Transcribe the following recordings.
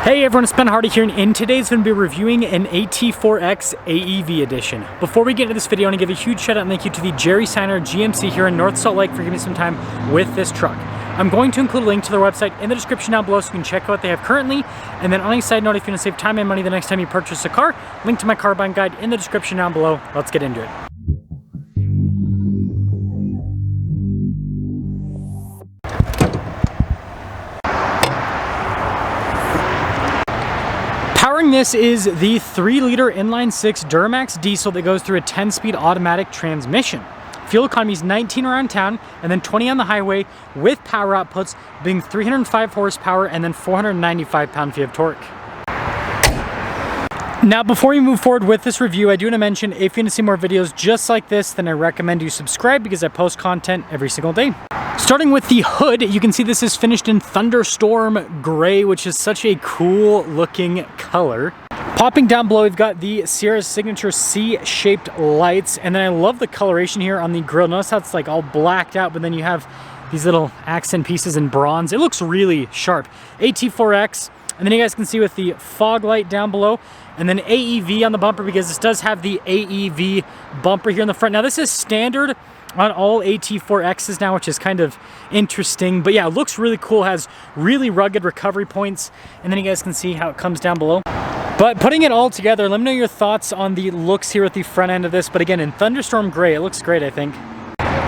Hey everyone, it's Ben Hardy here, and in today's going to be reviewing an AT4X AEV edition. Before we get into this video, I want to give a huge shout out and thank you to the Jerry Signer GMC here in North Salt Lake for giving me some time with this truck. I'm going to include a link to their website in the description down below so you can check out what they have currently. And then on a side note, if you want to save time and money the next time you purchase a car, link to my car buying guide in the description down below. Let's get into it. Powering this is the 3-liter inline-6 Duramax diesel that goes through a 10-speed automatic transmission. Fuel economy is 19 around town and then 20 on the highway, with power outputs being 305 horsepower and then 495 pound-feet of torque. Now, before we move forward with this review, I do want to mention, if you want to see more videos just like this, then I recommend you subscribe because I post content every single day. Starting with the hood, you can see this is finished in Thunderstorm Gray, which is such a cool looking color. Popping down below, we've got the Sierra Signature C-shaped lights, and then I love the coloration here on the grille. Notice how it's like all blacked out, but then you have these little accent pieces in bronze. It looks really sharp. AT4X, and then you guys can see with the fog light down below, and then AEV on the bumper because this does have the AEV bumper here in the front. Now this is standard on all AT4Xs now, which is kind of interesting, but yeah, it looks really cool, has really rugged recovery points, and then you guys can see how it comes down below. But putting it all together, let me know your thoughts on the looks here at the front end of this, but again, in Thunderstorm Gray, it looks great, I think.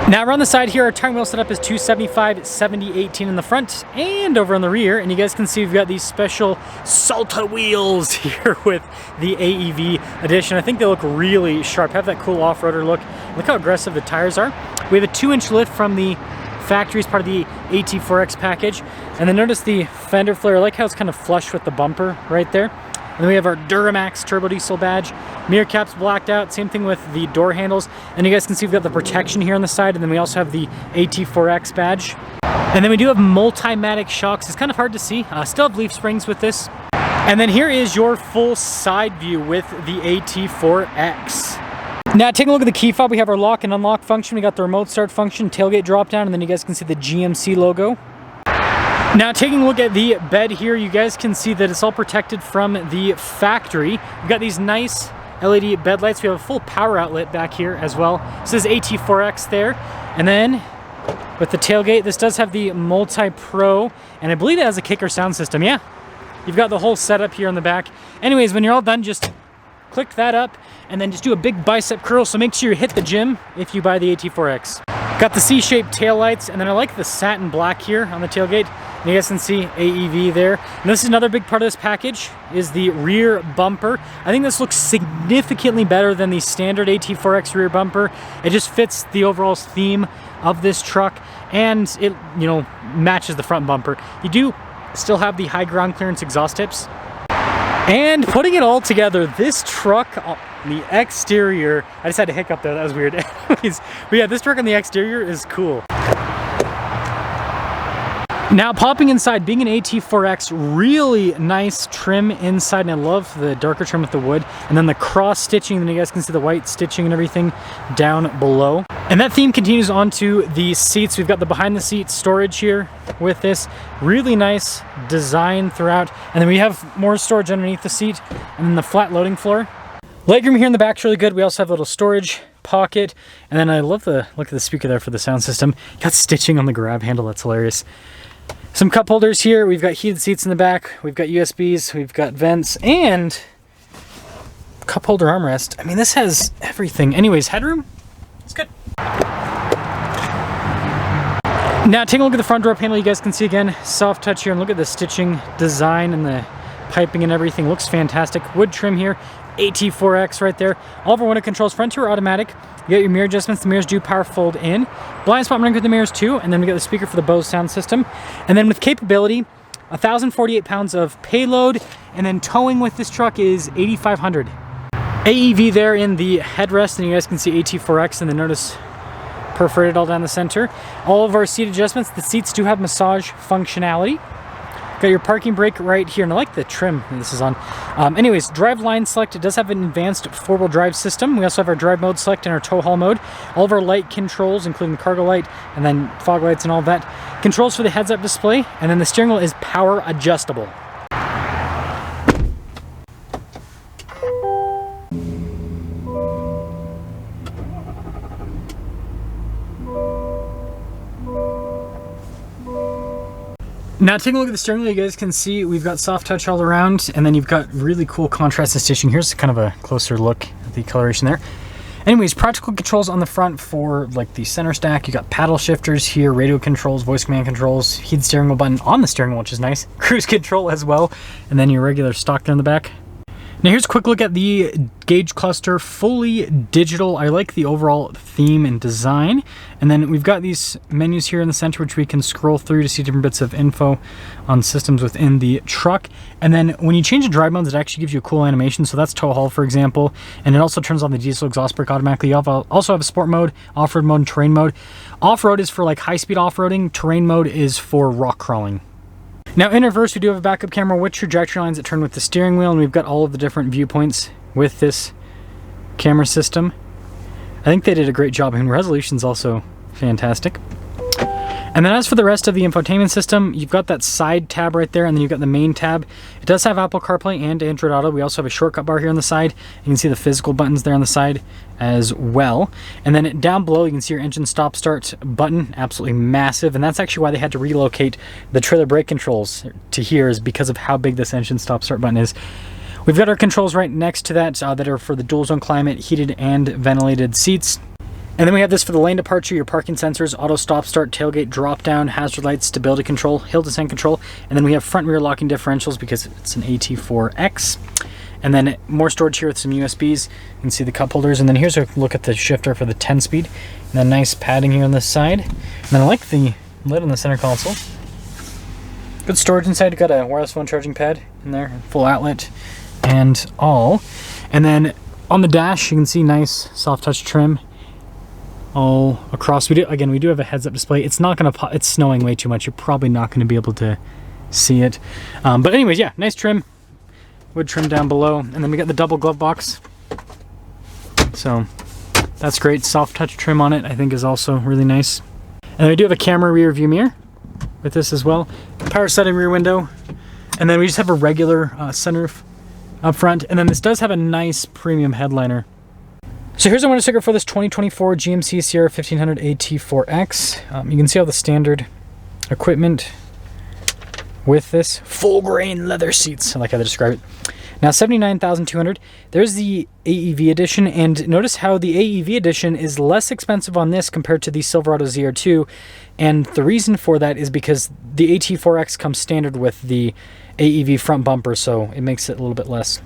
Now around the side here, our tire wheel setup is 275, 70, 18 in the front and over on the rear, and you guys can see we've got these special Salta wheels here with the AEV edition. I think they look really sharp, have that cool off-roader look. Look how aggressive the tires are. We have a 2-inch lift from the factory as part of the AT4X package, and then notice the fender flare. I like how it's kind of flush with the bumper right there. And then we have our Duramax turbo diesel badge. Mirror caps blacked out, same thing with the door handles. And you guys can see we've got the protection here on the side, and then we also have the AT4X badge. And then we do have multi-matic shocks. It's kind of hard to see. Still have leaf springs with this. And then here is your full side view with the AT4X. Now taking a look at the key fob, we have our lock and unlock function. We got the remote start function, tailgate drop down, and then you guys can see the GMC logo. Now taking a look at the bed here, you guys can see that it's all protected from the factory. We've got these nice LED bed lights. We have a full power outlet back here as well. This is AT4X there. And then with the tailgate, this does have the multi-pro, and I believe it has a kicker sound system. Yeah, you've got the whole setup here in the back. Anyways, when you're all done, just click that up and then just do a big bicep curl. So make sure you hit the gym if you buy the AT4X. Got the C-shaped tail lights, and then I like the satin black here on the tailgate. And you guys can see AEV there. And this is another big part of this package, is the rear bumper. I think this looks significantly better than the standard AT4X rear bumper. It just fits the overall theme of this truck, and it, you know, matches the front bumper. You do still have the high ground clearance exhaust tips. And putting it all together, this truck, the exterior, I just had to hiccup there, that was weird. Anyways, but yeah, this truck on the exterior is cool. Now popping inside, being an AT4X, really nice trim inside, and I love the darker trim with the wood, and then the cross stitching, and then you guys can see the white stitching and everything down below. And that theme continues onto the seats. We've got the behind the seat storage here with this really nice design throughout, and then we have more storage underneath the seat, and then the flat loading floor. Legroom here in the back is really good. We also have a little storage pocket, and then I love the look at the speaker there for the sound system. Got stitching on the grab handle, that's hilarious. Some cup holders here. We've got heated seats in the back. We've got USBs. We've got vents and cup holder armrest. I mean, this has everything. Anyways, headroom, it's good. Now taking a look at the front door panel, you guys can see again, soft touch here, and look at the stitching design and the piping and everything. Looks fantastic. Wood trim here. AT4X right there. All of our window controls, front two are automatic. You got your mirror adjustments. The mirrors do power fold in. Blind spot monitoring with the mirrors too. And then we got the speaker for the Bose sound system. And then with capability, 1,048 pounds of payload. And then towing with this truck is 8,500. AEV there in the headrest. And you guys can see AT4X, and then notice perforated all down the center. All of our seat adjustments. The seats do have massage functionality. Got your parking brake right here, and I like the trim this is on. Anyways, drive line select, it does have an advanced 4-wheel drive system. We also have our drive mode select and our tow haul mode. All of our light controls, including the cargo light and then fog lights and all of that. Controls for the heads-up display, and then the steering wheel is power adjustable. Now taking a look at the steering wheel, you guys can see we've got soft touch all around, and then you've got really cool contrasted stitching. Here's kind of a closer look at the coloration there. Anyways, practical controls on the front for like the center stack. You got paddle shifters here, radio controls, voice command controls, heated steering wheel button on the steering wheel, which is nice. Cruise control as well, and then your regular stock there in the back. Now here's a quick look at the gauge cluster, fully digital. I like the overall theme and design. And then we've got these menus here in the center, which we can scroll through to see different bits of info on systems within the truck. And then when you change the drive modes, it actually gives you a cool animation. So that's tow haul, for example. And it also turns on the diesel exhaust brake automatically. You also have a sport mode, off-road mode, and terrain mode. Off-road is for like high-speed off-roading. Terrain mode is for rock crawling. Now in reverse, we do have a backup camera with trajectory lines that turn with the steering wheel, and we've got all of the different viewpoints with this camera system. I think they did a great job, and resolution's also fantastic. And then as for the rest of the infotainment system, you've got that side tab right there, and then you've got the main tab. It does have Apple CarPlay and Android Auto. We also have a shortcut bar here on the side. You can see the physical buttons there on the side as well. And then down below, you can see your engine stop start button, absolutely massive. And that's actually why they had to relocate the trailer brake controls to here, is because of how big this engine stop start button is. We've got our controls right next to that that are for the dual zone climate, heated and ventilated seats. And then we have this for the lane departure, your parking sensors, auto stop start, tailgate drop down, hazard lights, stability control, hill descent control. And then we have front and rear locking differentials because it's an AT4X. And then more storage here with some USBs. You can see the cup holders. And then here's a look at the shifter for the 10-speed. And then nice padding here on this side. And then I like the lid on the center console. Good storage inside. You've got a wireless phone charging pad in there, full outlet and all. And then on the dash, you can see nice soft touch trim all across. We do have a heads-up display. It's not gonna it's snowing way too much. You're probably not going to be able to see it. But anyways, yeah, nice trim. Wood trim down below. And then we got the double glove box. So that's great. Soft touch trim on it, I think, is also really nice. And then we do have a camera rear view mirror with this as well. Power setting rear window. And then we just have a regular sunroof up front. And then this does have a nice premium headliner. So here's a window sticker for this 2024 GMC Sierra 1500 AT4X. You can see all the standard equipment with this. Full grain leather seats, I like how they describe it. Now $79,200. There's the AEV edition, and notice how the AEV edition is less expensive on this compared to the Silverado ZR2. And the reason for that is because the AT4X comes standard with the AEV front bumper, so it makes it a little bit less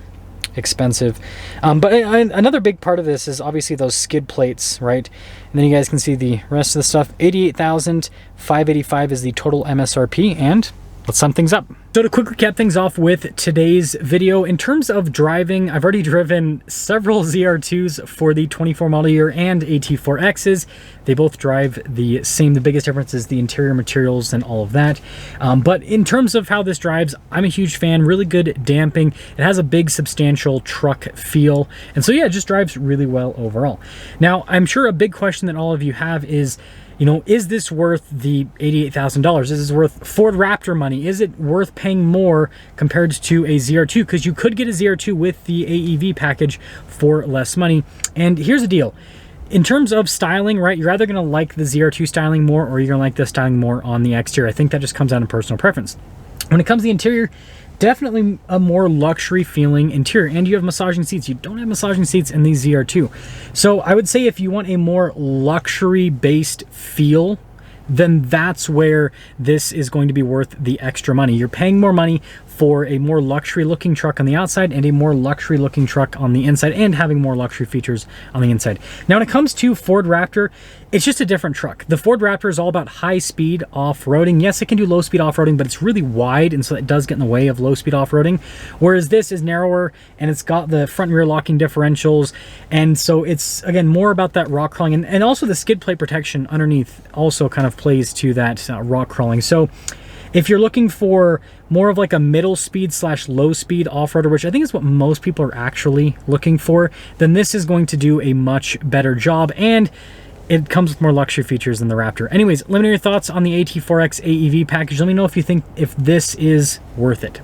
expensive. But another big part of this is obviously those skid plates, right? And then you guys can see the rest of the stuff. $88,585 is the total MSRP, and let's sum things up. So to quickly cap things off with today's video, in terms of driving, I've already driven several ZR2s for the 24 model year and AT4Xs. They both drive the same. The biggest difference is the interior materials and all of that. But in terms of how this drives, I'm a huge fan. Really good damping. It has a big, substantial truck feel. And so yeah, it just drives really well overall. Now, I'm sure a big question that all of you have is, you know, is this worth the $88,000? Is this worth Ford Raptor money? Is it worth paying more compared to a ZR2? Because you could get a ZR2 with the AEV package for less money. And here's the deal. In terms of styling, right, you're either going to like the ZR2 styling more, or you're going to like the styling more on the exterior. I think that just comes down to personal preference. When it comes to the interior, definitely a more luxury feeling interior, and you have massaging seats. You don't have massaging seats in the ZR2. So I would say if you want a more luxury based feel, then that's where this is going to be worth the extra money. You're paying more money for a more luxury looking truck on the outside and a more luxury looking truck on the inside, and having more luxury features on the inside. Now, when it comes to Ford Raptor, it's just a different truck. The Ford Raptor is all about high speed off-roading. Yes, it can do low speed off-roading, but it's really wide, and so it does get in the way of low speed off-roading. Whereas this is narrower, and it's got the front and rear locking differentials. And so it's, again, more about that rock crawling, and also the skid plate protection underneath also kind of plays to that rock crawling. So if you're looking for more of like a middle speed / low speed off-roader, which I think is what most people are actually looking for, then this is going to do a much better job, and it comes with more luxury features than the Raptor. Anyways, let me know your thoughts on the AT4X AEV package. Let me know if you think if this is worth it.